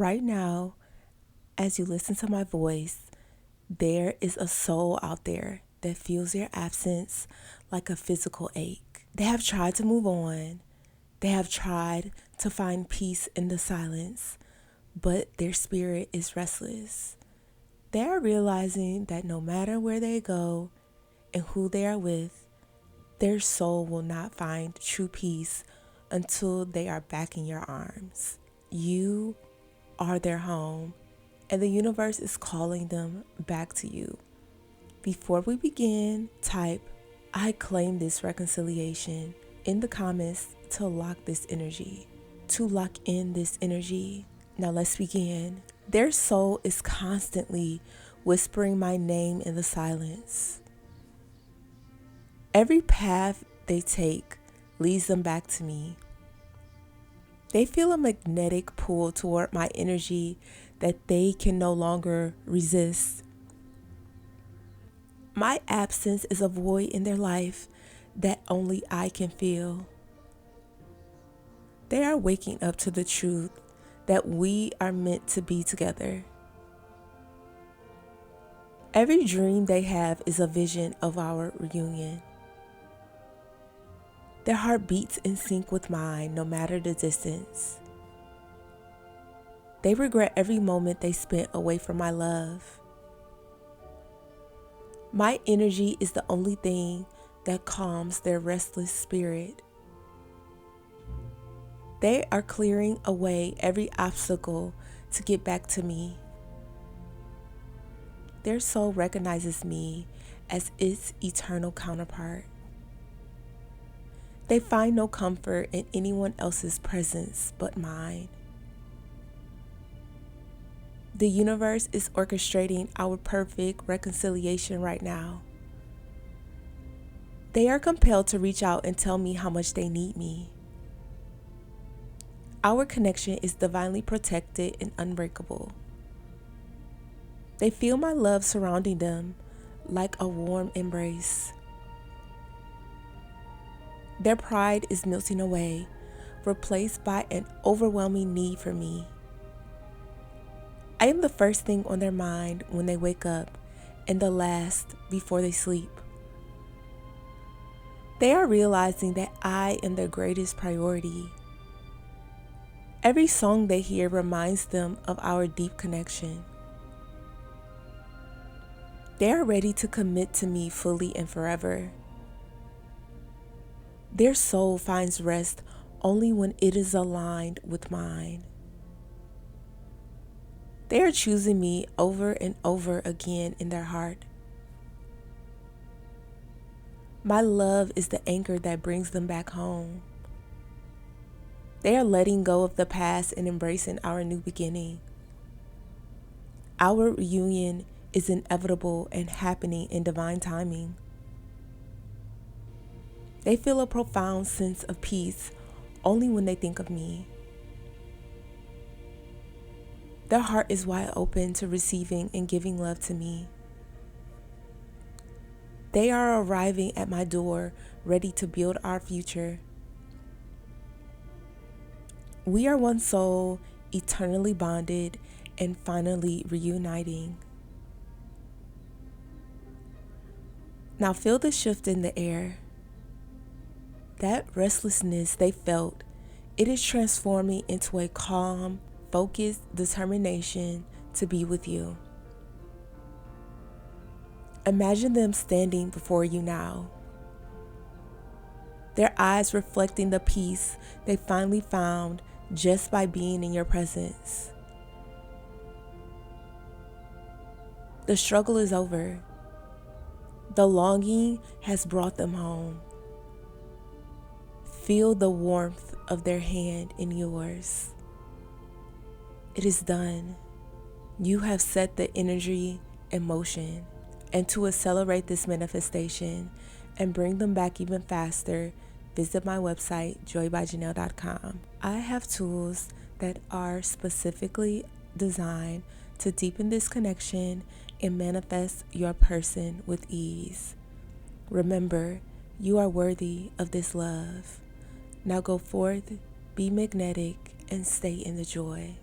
Right now, as you listen to my voice, there is a soul out there that feels your absence like a physical ache. They have tried to move on. They have tried to find peace in the silence, but their spirit is restless. They are realizing that no matter where they go and who they are with, their soul will not find true peace until they are back in your arms. You are their home, and the universe is calling them back to you. Before we begin, type, "I claim this reconciliation" in the comments to lock this energy, to lock in this energy. Now let's begin. Their soul is constantly whispering my name in the silence. Every path they take leads them back to me. They feel a magnetic pull toward my energy that they can no longer resist. My absence is a void in their life that only I can fill. They are waking up to the truth that we are meant to be together. Every dream they have is a vision of our reunion. Their heart beats in sync with mine, no matter the distance. They regret every moment they spent away from my love. My energy is the only thing that calms their restless spirit. They are clearing away every obstacle to get back to me. Their soul recognizes me as its eternal counterpart. They find no comfort in anyone else's presence but mine. The universe is orchestrating our perfect reconciliation right now. They are compelled to reach out and tell me how much they need me. Our connection is divinely protected and unbreakable. They feel my love surrounding them like a warm embrace. Their pride is melting away, replaced by an overwhelming need for me. I am the first thing on their mind when they wake up and the last before they sleep. They are realizing that I am their greatest priority. Every song they hear reminds them of our deep connection. They are ready to commit to me fully and forever. Their soul finds rest only when it is aligned with mine. They are choosing me over and over again in their heart. My love is the anchor that brings them back home. They are letting go of the past and embracing our new beginning. Our reunion is inevitable and happening in divine timing. They feel a profound sense of peace only when they think of me. Their heart is wide open to receiving and giving love to me. They are arriving at my door, ready to build our future. We are one soul, eternally bonded, and finally reuniting. Now feel the shift in the air. That restlessness they felt, it is transforming into a calm, focused determination to be with you. Imagine them standing before you now, their eyes reflecting the peace they finally found just by being in your presence. The struggle is over. The longing has brought them home. Feel the warmth of their hand in yours. It is done. You have set the energy in motion. And to accelerate this manifestation and bring them back even faster, visit my website, joybyjanell.com. I have tools that are specifically designed to deepen this connection and manifest your person with ease. Remember, you are worthy of this love. Now go forth, be magnetic, and stay in the joy.